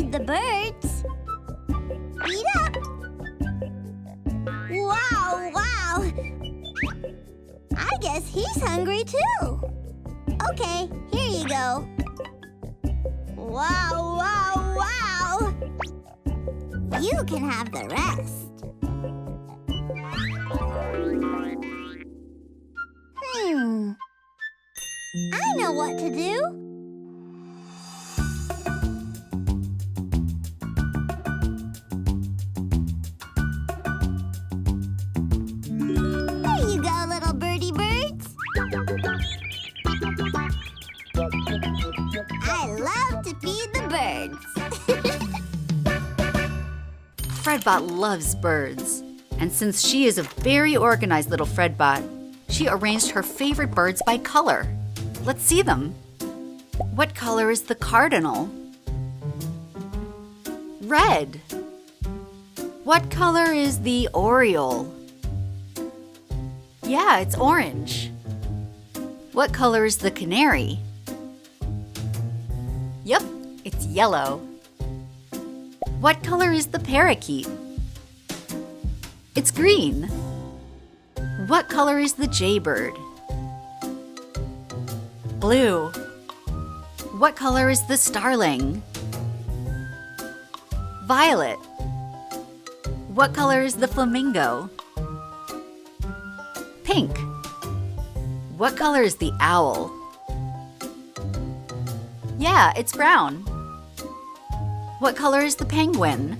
feed the birds. Eat up. Wow, wow. I guess he's hungry too. Okay, here you go. Wow, wow, wow. You can have the rest. I know what to do. There you go, little birdie birds. I love to feed the birds. Fredbot loves birds. And since she is a very organized little Fredbot, she arranged her favorite birds by color. Let's see them. What color is the cardinal? Red. What color is the oriole? Yeah, it's orange. What color is the canary? Yep, it's yellow. What color is the parakeet? It's green. What color is the jaybird? Blue. What color is the starling? Violet. What color is the flamingo? Pink. What color is the owl? Yeah, it's brown. What color is the penguin?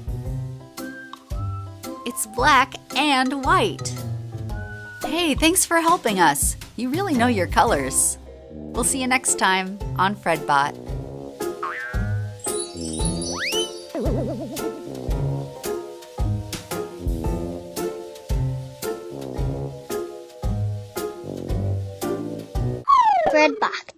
It's black and white. Hey, thanks for helping us. You really know your colors. We'll see you next time on Fredbot. Fredbot.